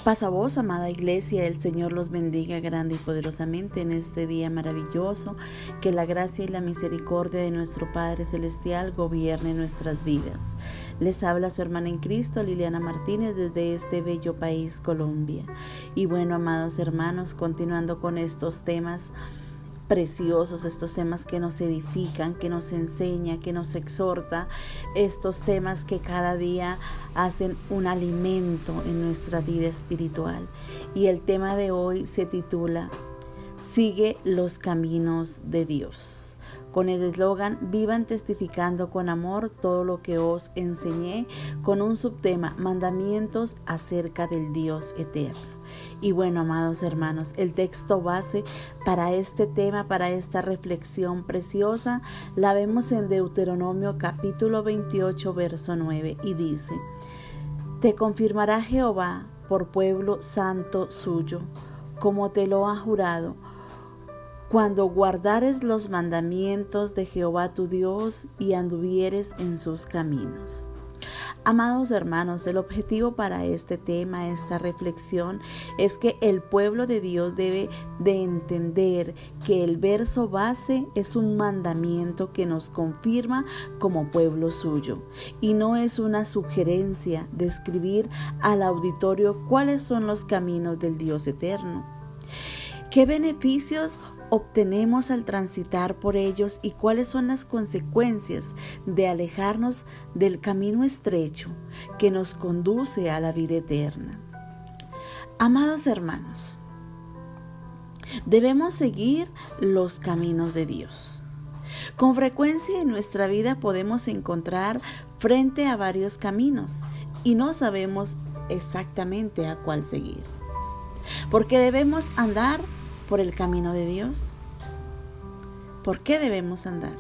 Paz a vos, amada iglesia, el Señor los bendiga grande y poderosamente en este día maravilloso, que la gracia y la misericordia de nuestro Padre Celestial gobierne nuestras vidas. Les habla su hermana en Cristo, Liliana Martínez, desde este bello país, Colombia. Y bueno, amados hermanos, continuando con estos temas preciosos, estos temas que nos edifican, que nos enseña, que nos exhorta, estos temas que cada día hacen un alimento en nuestra vida espiritual. Y el tema de hoy se titula Sigue los caminos de Dios, con el eslogan Vivan testificando con amor todo lo que os enseñé, con un subtema Mandamientos acerca del Dios eterno. Y bueno, amados hermanos, el texto base para este tema, para esta reflexión preciosa, la vemos en Deuteronomio capítulo 28, verso 9, y dice: Te confirmará Jehová por pueblo santo suyo, como te lo ha jurado, cuando guardares los mandamientos de Jehová tu Dios y anduvieres en sus caminos. Amados hermanos, el objetivo para este tema, esta reflexión, es que el pueblo de Dios debe de entender que el verso base es un mandamiento que nos confirma como pueblo suyo y no es una sugerencia de escribir al auditorio cuáles son los caminos del Dios eterno. ¿Qué beneficios obtenemos al transitar por ellos y cuáles son las consecuencias de alejarnos del camino estrecho que nos conduce a la vida eterna? Amados hermanos, debemos seguir los caminos de Dios. Con frecuencia en nuestra vida podemos encontrar frente a varios caminos y no sabemos exactamente a cuál seguir, porque debemos andar por el camino de Dios. ¿Por qué debemos andar?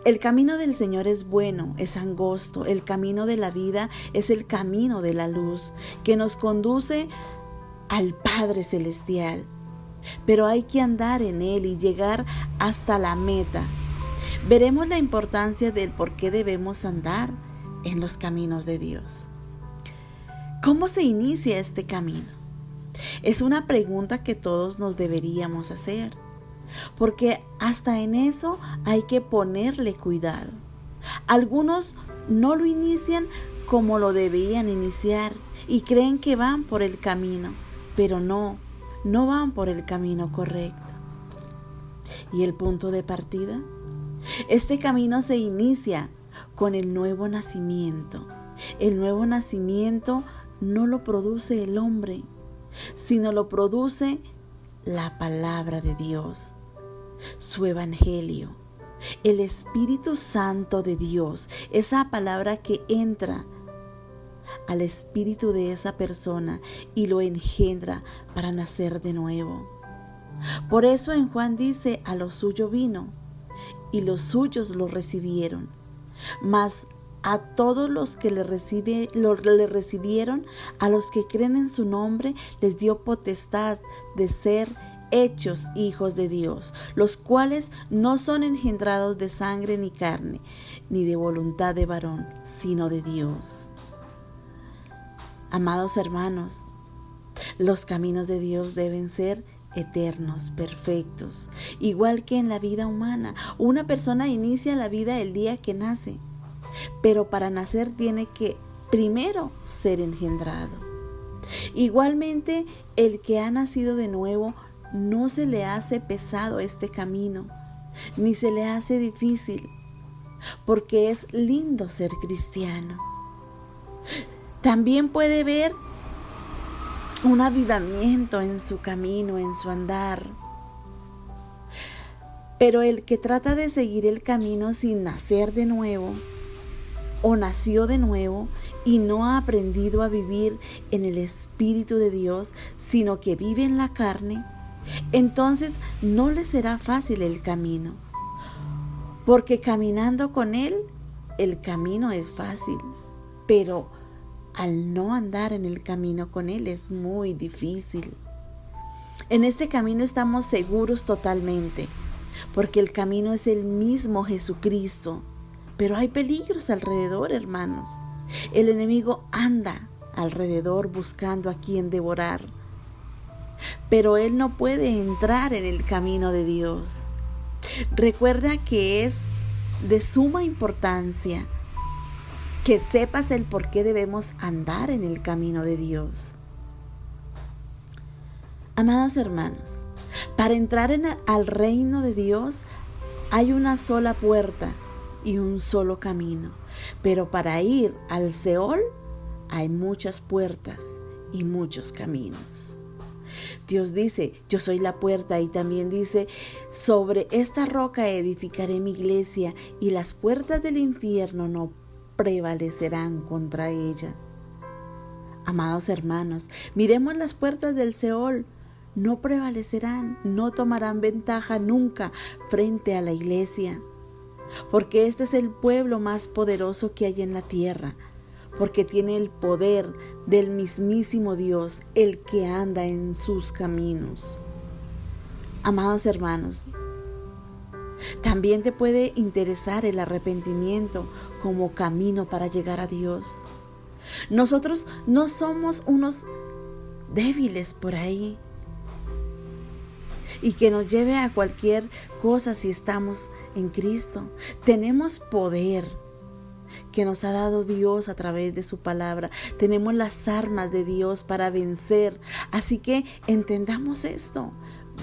El camino del Señor es bueno, es angosto. El camino de la vida es el camino de la luz que nos conduce al Padre Celestial. Pero hay que andar en él y llegar hasta la meta. Veremos la importancia del por qué debemos andar en los caminos de Dios. ¿Cómo se inicia este camino? Es una pregunta que todos nos deberíamos hacer, porque hasta en eso hay que ponerle cuidado. Algunos no lo inician como lo debían iniciar y creen que van por el camino, pero no van por el camino correcto. ¿Y el punto de partida? Este camino se inicia con el nuevo nacimiento. El nuevo nacimiento no lo produce el hombre, sino lo produce la palabra de Dios, su evangelio, el Espíritu Santo de Dios, esa palabra que entra al espíritu de esa persona y lo engendra para nacer de nuevo. Por eso en Juan dice: a lo suyo vino y los suyos lo recibieron, mas a todos los que le recibieron, a los que creen en su nombre, les dio potestad de ser hechos hijos de Dios, los cuales no son engendrados de sangre ni carne, ni de voluntad de varón, sino de Dios. Amados hermanos, los caminos de Dios deben ser eternos, perfectos, igual que en la vida humana. Una persona inicia la vida el día que nace, pero para nacer tiene que primero ser engendrado. Igualmente, el que ha nacido de nuevo no se le hace pesado este camino, ni se le hace difícil, porque es lindo ser cristiano. También puede ver un avivamiento en su camino, en su andar. Pero el que trata de seguir el camino sin nacer de nuevo, o nació de nuevo y no ha aprendido a vivir en el Espíritu de Dios, sino que vive en la carne, entonces no le será fácil el camino, porque caminando con Él, el camino es fácil, pero al no andar en el camino con Él es muy difícil. En este camino estamos seguros totalmente, porque el camino es el mismo Jesucristo. Pero hay peligros alrededor, hermanos. El enemigo anda alrededor buscando a quien devorar. Pero él no puede entrar en el camino de Dios. Recuerda que es de suma importancia que sepas el por qué debemos andar en el camino de Dios. Amados hermanos, para entrar al reino de Dios hay una sola puerta y un solo camino, pero para ir al Seol hay muchas puertas y muchos caminos. Dios dice, yo soy la puerta, y también dice, sobre esta roca edificaré mi iglesia y las puertas del infierno no prevalecerán contra ella. Amados hermanos, miremos las puertas del Seol. No prevalecerán, no tomarán ventaja nunca frente a la iglesia, porque este es el pueblo más poderoso que hay en la tierra, porque tiene el poder del mismísimo Dios, el que anda en sus caminos. Amados hermanos, también te puede interesar el arrepentimiento como camino para llegar a Dios. Nosotros no somos unos débiles por ahí y que nos lleve a cualquier cosa si estamos en Cristo. Tenemos poder que nos ha dado Dios a través de su palabra. Tenemos las armas de Dios para vencer. Así que entendamos esto.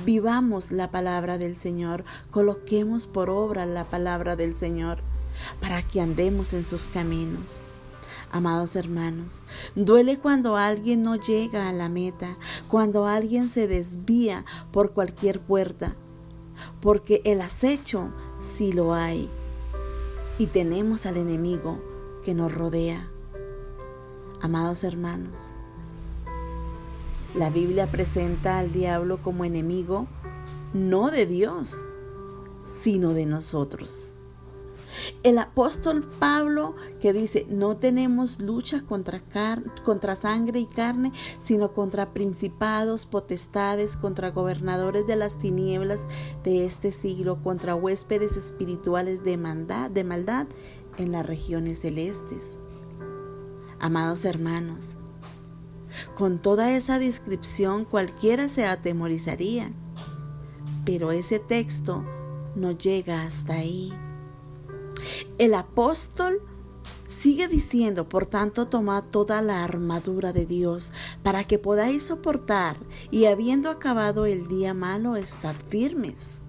Vivamos la palabra del Señor. Coloquemos por obra la palabra del Señor para que andemos en sus caminos. Amados hermanos, duele cuando alguien no llega a la meta, cuando alguien se desvía por cualquier puerta, porque el acecho sí lo hay y tenemos al enemigo que nos rodea. Amados hermanos, la Biblia presenta al diablo como enemigo no de Dios, sino de nosotros. El apóstol Pablo que dice, no tenemos lucha contra sangre y carne, sino contra principados, potestades, contra gobernadores de las tinieblas de este siglo, contra huéspedes espirituales de maldad en las regiones celestes. Amados hermanos, con toda esa descripción cualquiera se atemorizaría, pero ese texto no llega hasta ahí. El apóstol sigue diciendo, por tanto, tomad toda la armadura de Dios para que podáis soportar y habiendo acabado el día malo, estad firmes.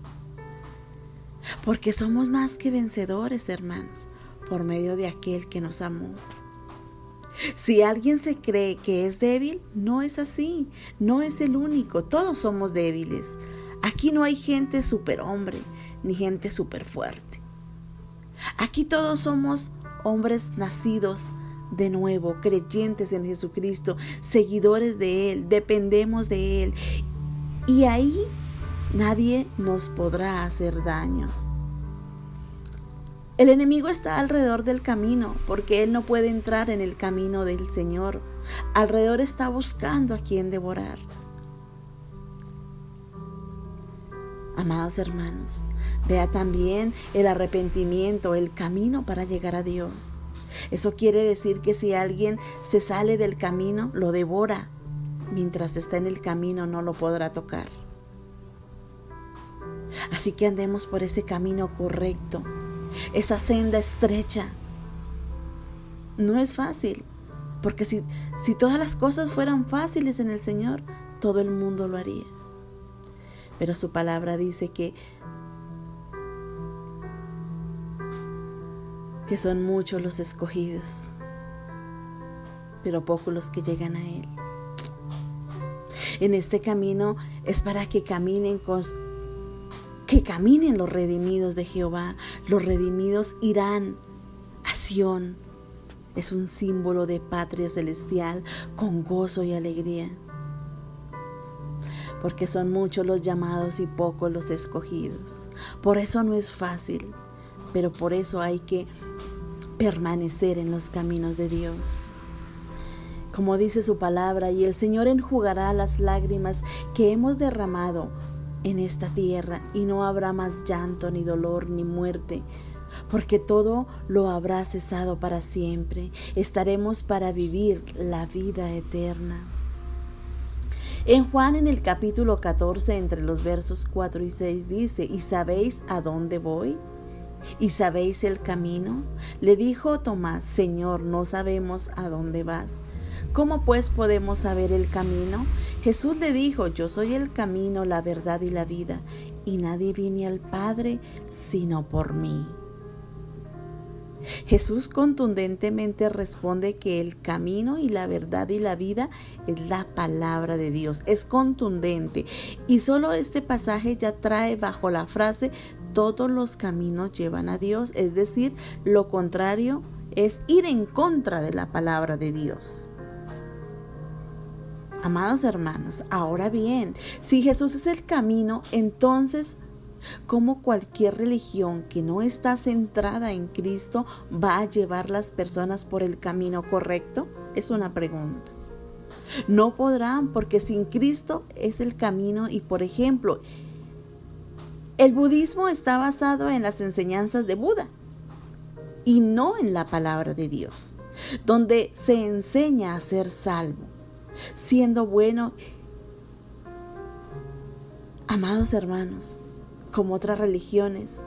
Porque somos más que vencedores, hermanos, por medio de aquel que nos amó. Si alguien se cree que es débil, no es así, no es el único, todos somos débiles. Aquí no hay gente superhombre ni gente superfuerte. Aquí todos somos hombres nacidos de nuevo, creyentes en Jesucristo, seguidores de Él, dependemos de Él. Y ahí nadie nos podrá hacer daño. El enemigo está alrededor del camino, porque él no puede entrar en el camino del Señor. Alrededor está buscando a quien devorar. Amados hermanos, vea también el arrepentimiento, el camino para llegar a Dios. Eso quiere decir que si alguien se sale del camino, lo devora. Mientras está en el camino, no lo podrá tocar. Así que andemos por ese camino correcto, esa senda estrecha. No es fácil, porque si todas las cosas fueran fáciles en el Señor, todo el mundo lo haría. Pero su palabra dice que son muchos los escogidos, pero pocos los que llegan a Él. En este camino es para que caminen los redimidos de Jehová. Los redimidos irán a Sión. Es un símbolo de patria celestial con gozo y alegría. Porque son muchos los llamados y pocos los escogidos. Por eso no es fácil, pero por eso hay que permanecer en los caminos de Dios. Como dice su palabra, y el Señor enjugará las lágrimas que hemos derramado en esta tierra, y no habrá más llanto, ni dolor, ni muerte, porque todo lo habrá cesado para siempre. Estaremos para vivir la vida eterna. En Juan, en el capítulo 14, entre los versos 4 y 6, dice: ¿Y sabéis a dónde voy? ¿Y sabéis el camino? Le dijo Tomás: Señor, no sabemos a dónde vas. ¿Cómo pues podemos saber el camino? Jesús le dijo: Yo soy el camino, la verdad y la vida, y nadie viene al Padre sino por mí. Jesús contundentemente responde que el camino y la verdad y la vida es la palabra de Dios. Es contundente, y solo este pasaje ya trae bajo la frase: todos los caminos llevan a Dios, es decir, lo contrario es ir en contra de la palabra de Dios. Amados hermanos, ahora bien, si Jesús es el camino, entonces, ¿cómo cualquier religión que no está centrada en Cristo va a llevar las personas por el camino correcto? Es una pregunta. No podrán, porque sin Cristo es el camino. Y por ejemplo, el budismo está basado en las enseñanzas de Buda y no en la palabra de Dios, donde se enseña a ser salvo, siendo bueno. Amados hermanos, como otras religiones,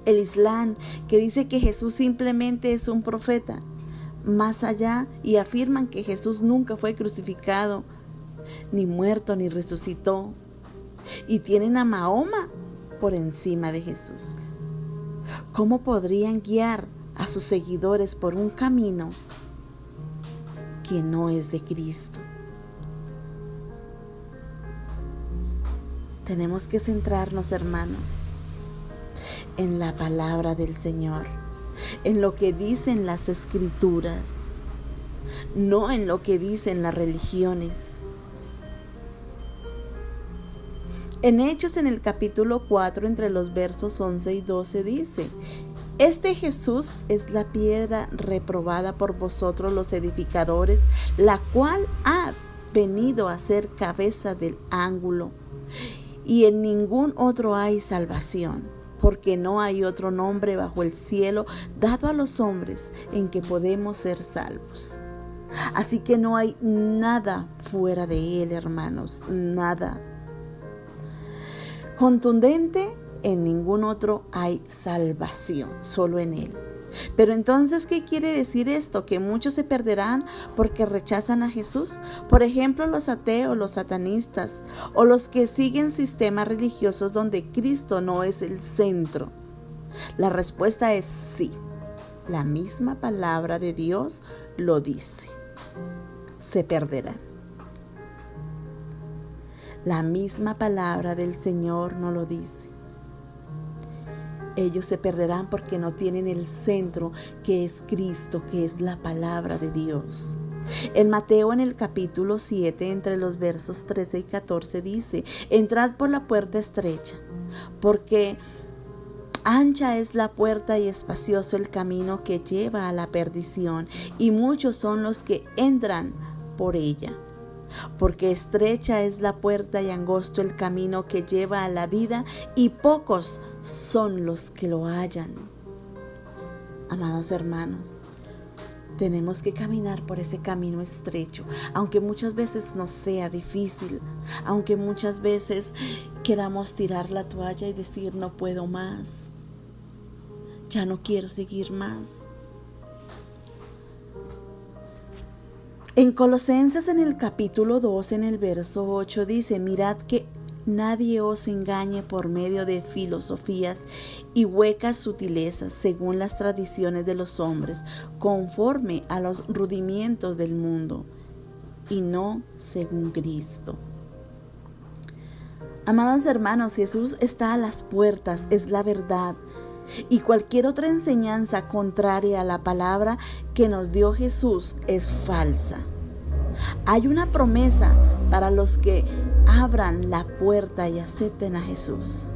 el Islam, que dice que Jesús simplemente es un profeta, más allá, y afirman que Jesús nunca fue crucificado, ni muerto, ni resucitó, y tienen a Mahoma por encima de Jesús. ¿Cómo podrían guiar a sus seguidores por un camino que no es de Cristo? Tenemos que centrarnos, hermanos, en la palabra del Señor, en lo que dicen las Escrituras, no en lo que dicen las religiones. En Hechos, en el capítulo 4, entre los versos 11 y 12, dice: Este Jesús es la piedra reprobada por vosotros los edificadores, la cual ha venido a ser cabeza del ángulo. Y en ningún otro hay salvación, porque no hay otro nombre bajo el cielo dado a los hombres en que podemos ser salvos. Así que no hay nada fuera de Él, hermanos, nada. Contundente, en ningún otro hay salvación, solo en Él. Pero entonces, ¿qué quiere decir esto? ¿Que muchos se perderán porque rechazan a Jesús? Por ejemplo, los ateos, los satanistas o los que siguen sistemas religiosos donde Cristo no es el centro. La respuesta es sí. La misma palabra de Dios lo dice. Se perderán. La misma palabra del Señor no lo dice. Ellos se perderán porque no tienen el centro, que es Cristo, que es la palabra de Dios. En Mateo, en el capítulo 7, entre los versos 13 y 14, dice: Entrad por la puerta estrecha, porque ancha es la puerta y espacioso el camino que lleva a la perdición, y muchos son los que entran por ella. Porque estrecha es la puerta y angosto el camino que lleva a la vida, y pocos son los que lo hallan. Amados hermanos, tenemos que caminar por ese camino estrecho, aunque muchas veces nos sea difícil, aunque muchas veces queramos tirar la toalla y decir: no puedo más, ya no quiero seguir más. En Colosenses, en el capítulo 2, en el verso 8, dice: Mirad que nadie os engañe por medio de filosofías y huecas sutilezas, según las tradiciones de los hombres, conforme a los rudimientos del mundo, y no según Cristo. Amados hermanos, Jesús está a las puertas, es la verdad. Y cualquier otra enseñanza contraria a la palabra que nos dio Jesús es falsa. Hay una promesa para los que abran la puerta y acepten a Jesús.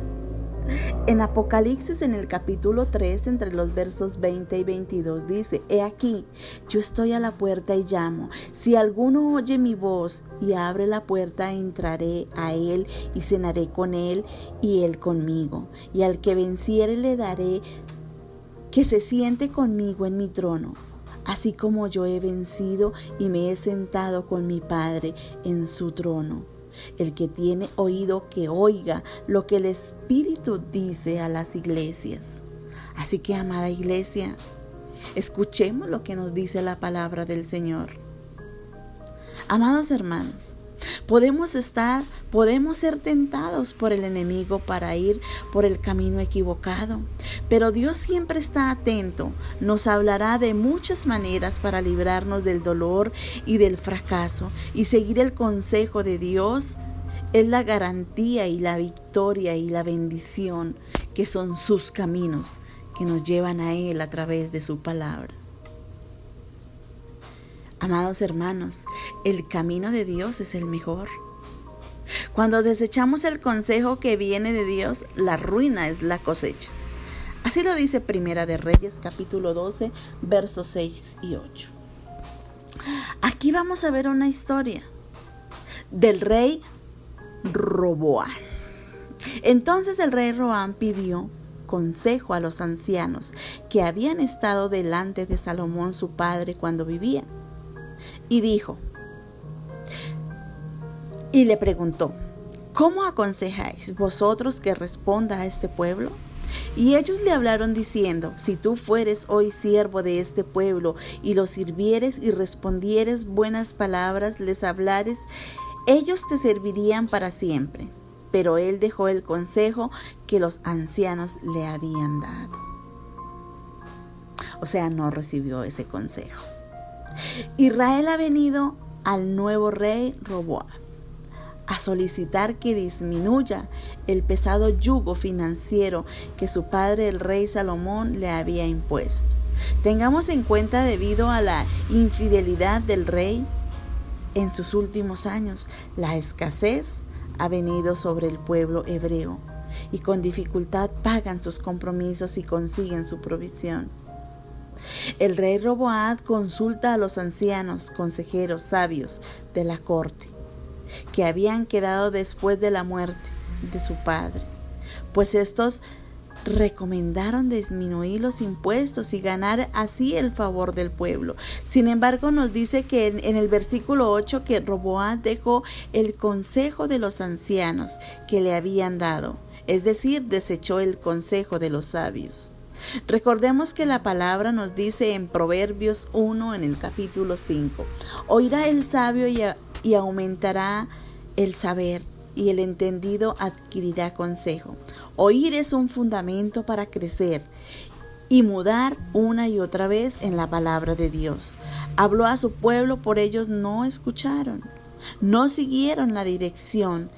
En Apocalipsis, en el capítulo 3, entre los versos 20 y 22, dice: He aquí, yo estoy a la puerta y llamo. Si alguno oye mi voz y abre la puerta, entraré a él y cenaré con él y él conmigo. Y al que venciere le daré que se siente conmigo en mi trono, así como yo he vencido y me he sentado con mi Padre en su trono. El que tiene oído que oiga lo que el Espíritu dice a las iglesias. Así que, amada iglesia, escuchemos lo que nos dice la palabra del Señor. Amados hermanos, podemos ser tentados por el enemigo para ir por el camino equivocado, pero Dios siempre está atento, nos hablará de muchas maneras para librarnos del dolor y del fracaso, y seguir el consejo de Dios es la garantía y la victoria y la bendición que son sus caminos que nos llevan a Él a través de su palabra. Amados hermanos, el camino de Dios es el mejor. Cuando desechamos el consejo que viene de Dios, la ruina es la cosecha. Así lo dice Primera de Reyes, capítulo 12, versos 6 y 8. Aquí vamos a ver una historia del rey Roboam. Entonces el rey Roboam pidió consejo a los ancianos que habían estado delante de Salomón su padre cuando vivía. Y le preguntó: ¿cómo aconsejáis vosotros que responda a este pueblo? Y ellos le hablaron diciendo: si tú fueres hoy siervo de este pueblo y los sirvieres y respondieres buenas palabras, les hablares, ellos te servirían para siempre. Pero él dejó el consejo que los ancianos le habían dado. O sea, no recibió ese consejo. Israel ha venido al nuevo rey Roboam a solicitar que disminuya el pesado yugo financiero que su padre el rey Salomón le había impuesto. Tengamos en cuenta, debido a la infidelidad del rey en sus últimos años, la escasez ha venido sobre el pueblo hebreo y con dificultad pagan sus compromisos y consiguen su provisión. El rey Roboam consulta a los ancianos, consejeros, sabios de la corte, que habían quedado después de la muerte de su padre, pues estos recomendaron disminuir los impuestos y ganar así el favor del pueblo. Sin embargo, nos dice que en el versículo 8 que Roboam dejó el consejo de los ancianos que le habían dado, es decir, desechó el consejo de los sabios. Recordemos que la palabra nos dice en Proverbios 1, en el capítulo 5, oirá el sabio y aumentará el saber, y el entendido adquirirá consejo. Oír es un fundamento para crecer y mudar una y otra vez en la palabra de Dios. Habló a su pueblo, por ellos no escucharon, no siguieron la dirección.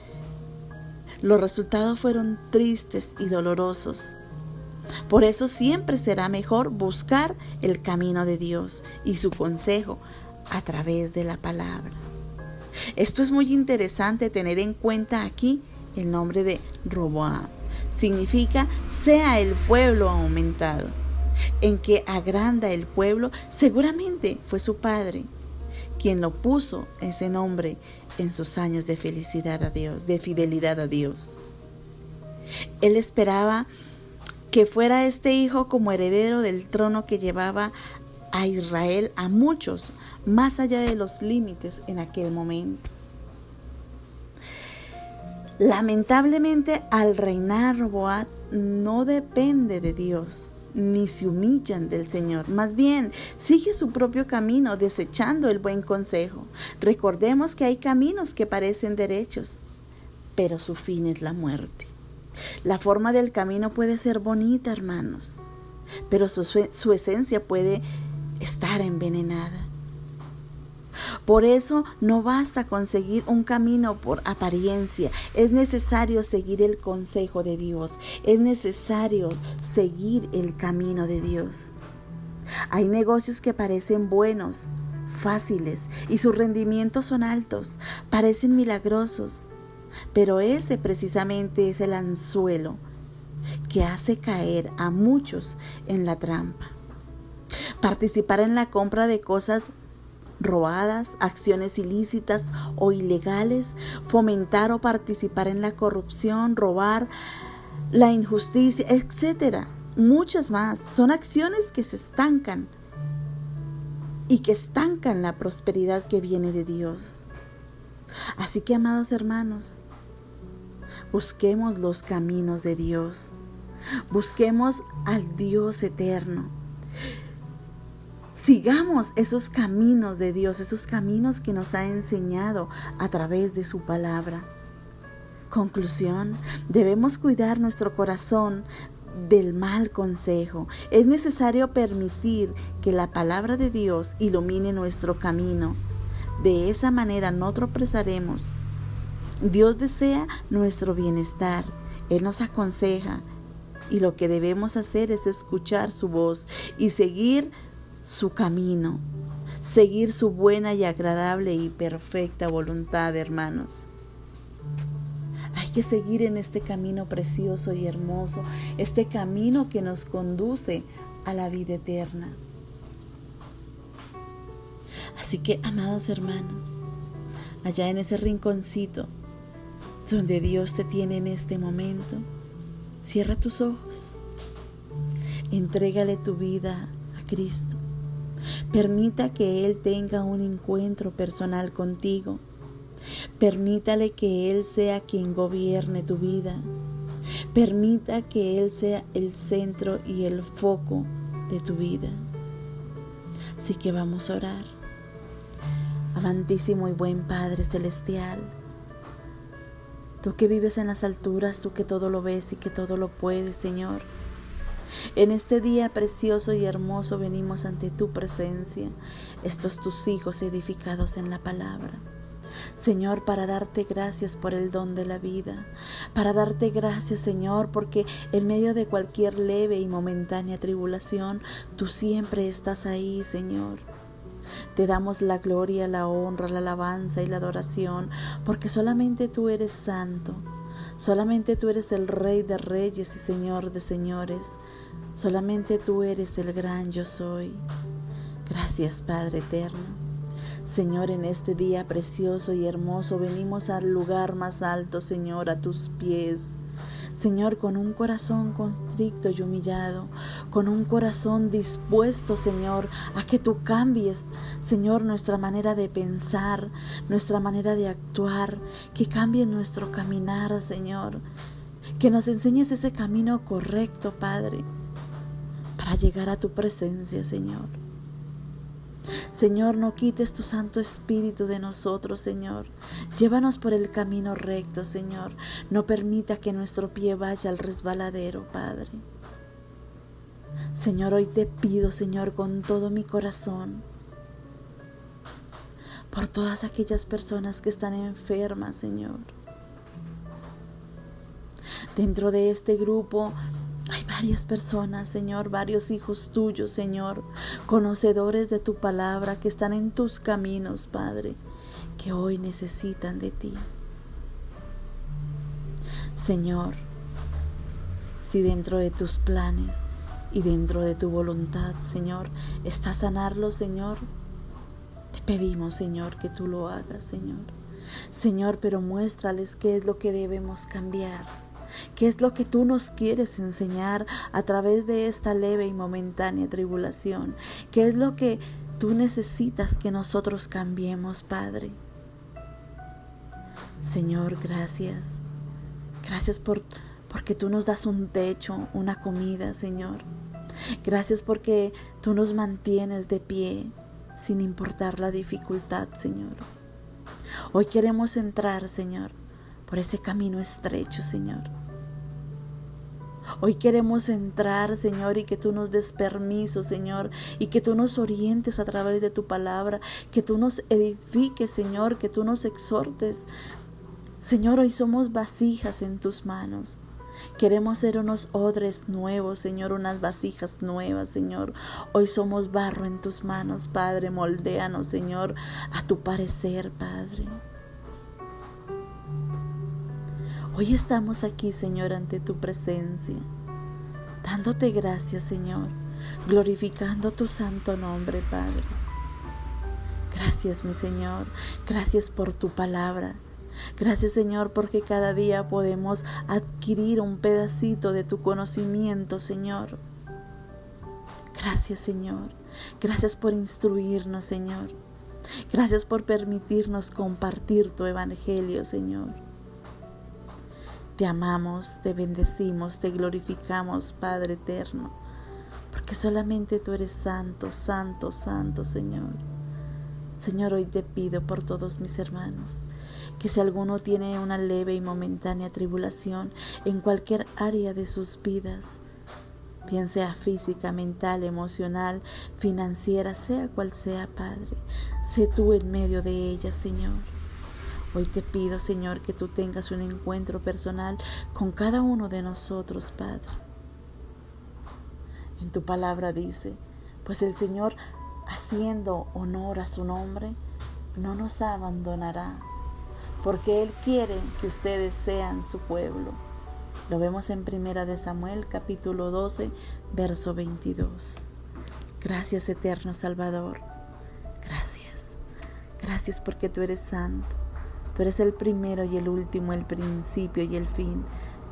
Los resultados fueron tristes y dolorosos. Por eso siempre será mejor buscar el camino de Dios y su consejo a través de la palabra. Esto es muy interesante tener en cuenta aquí el nombre de Roboam. Significa sea el pueblo aumentado. En que agranda el pueblo, seguramente fue su padre quien lo puso ese nombre en sus años de felicidad a Dios, de fidelidad a Dios. Él esperaba que fuera este hijo como heredero del trono que llevaba a Israel a muchos, más allá de los límites en aquel momento. Lamentablemente, al reinar Roboam no depende de Dios, ni se humillan del Señor. Más bien, sigue su propio camino, desechando el buen consejo. Recordemos que hay caminos que parecen derechos, pero su fin es la muerte. La forma del camino puede ser bonita, hermanos, pero su esencia puede estar envenenada. Por eso no basta con seguir un camino por apariencia. Es necesario seguir el consejo de Dios. Es necesario seguir el camino de Dios. Hay negocios que parecen buenos, fáciles, y sus rendimientos son altos, parecen milagrosos. Pero ese precisamente es el anzuelo que hace caer a muchos en la trampa. Participar en la compra de cosas robadas, acciones ilícitas o ilegales, fomentar o participar en la corrupción, robar, la injusticia, etc. muchas más. Son acciones que se estancan y que estancan la prosperidad que viene de Dios. Así que, amados hermanos, busquemos los caminos de Dios. Busquemos al Dios eterno. Sigamos esos caminos de Dios, esos caminos que nos ha enseñado a través de su palabra. Conclusión, debemos cuidar nuestro corazón del mal consejo. Es necesario permitir que la palabra de Dios ilumine nuestro camino. De esa manera no tropezaremos. Dios desea nuestro bienestar. Él nos aconseja y lo que debemos hacer es escuchar su voz y seguir su camino, seguir su buena y agradable y perfecta voluntad, hermanos. Hay que seguir en este camino precioso y hermoso, este camino que nos conduce a la vida eterna. Así que, amados hermanos, allá en ese rinconcito donde Dios te tiene en este momento, cierra tus ojos, entrégale tu vida a Cristo. Permita que Él tenga un encuentro personal contigo. Permítale que Él sea quien gobierne tu vida. Permita que Él sea el centro y el foco de tu vida. Así que vamos a orar. Amantísimo y buen Padre Celestial, tú que vives en las alturas, tú que todo lo ves y que todo lo puedes, Señor. En este día precioso y hermoso venimos ante tu presencia, estos tus hijos edificados en la palabra. Señor, para darte gracias por el don de la vida, para darte gracias, Señor, porque en medio de cualquier leve y momentánea tribulación, tú siempre estás ahí, Señor. Te damos la gloria, la honra, la alabanza y la adoración, porque solamente tú eres santo. Solamente tú eres el Rey de reyes y Señor de señores. Solamente tú eres el gran yo soy. Gracias, Padre eterno. Señor, en este día precioso y hermoso venimos al lugar más alto, Señor, a tus pies. Señor, con un corazón constricto y humillado, con un corazón dispuesto, Señor, a que tú cambies, Señor, nuestra manera de pensar, nuestra manera de actuar, que cambie nuestro caminar, Señor, que nos enseñes ese camino correcto, Padre, para llegar a tu presencia, Señor. Señor, no quites tu Santo Espíritu de nosotros, Señor. Llévanos por el camino recto, Señor. No permita que nuestro pie vaya al resbaladero, Padre. Señor, hoy te pido, Señor, con todo mi corazón, por todas aquellas personas que están enfermas, Señor. Dentro de este grupo hay varias personas, Señor, varios hijos tuyos, Señor, conocedores de tu palabra, que están en tus caminos, Padre, que hoy necesitan de ti. Señor, si dentro de tus planes y dentro de tu voluntad, Señor, está sanarlos, Señor, te pedimos, Señor, que tú lo hagas, Señor. Señor, pero muéstrales qué es lo que debemos cambiar. ¿Qué es lo que tú nos quieres enseñar a través de esta leve y momentánea tribulación? ¿Qué es lo que tú necesitas que nosotros cambiemos, Padre? Señor, gracias. Gracias porque tú nos das un techo, una comida, Señor. Gracias porque tú nos mantienes de pie sin importar la dificultad, Señor. Hoy queremos entrar, Señor, por ese camino estrecho, Señor. Hoy queremos entrar, Señor, y que tú nos des permiso, Señor, y que tú nos orientes a través de tu palabra, que tú nos edifiques, Señor, que tú nos exhortes. Señor, hoy somos vasijas en tus manos. Queremos ser unos odres nuevos, Señor, unas vasijas nuevas, Señor. Hoy somos barro en tus manos, Padre. Moldéanos, Señor, a tu parecer, Padre. Hoy estamos aquí, Señor, ante tu presencia, dándote gracias, Señor, glorificando tu santo nombre, Padre. Gracias, mi Señor, gracias por tu palabra. Gracias, Señor, porque cada día podemos adquirir un pedacito de tu conocimiento, Señor. Gracias, Señor. Gracias por instruirnos, Señor. Gracias por permitirnos compartir tu evangelio, Señor. Te amamos, te bendecimos, te glorificamos, Padre eterno, porque solamente tú eres santo, santo, santo, Señor. Señor, hoy te pido por todos mis hermanos, que si alguno tiene una leve y momentánea tribulación en cualquier área de sus vidas, bien sea física, mental, emocional, financiera, sea cual sea, Padre, sé tú en medio de ella, Señor. Hoy te pido, Señor, que tú tengas un encuentro personal con cada uno de nosotros, Padre. En tu palabra dice, pues el Señor, haciendo honor a su nombre, no nos abandonará, porque Él quiere que ustedes sean su pueblo. Lo vemos en 1 Samuel, capítulo 12, verso 22. Gracias, eterno Salvador. Gracias. Gracias porque tú eres santo. Tú eres el primero y el último, el principio y el fin.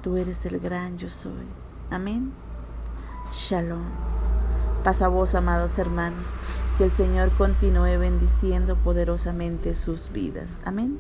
Tú eres el gran yo soy. Amén. Shalom. Paz a vos, amados hermanos. Que el Señor continúe bendiciendo poderosamente sus vidas. Amén.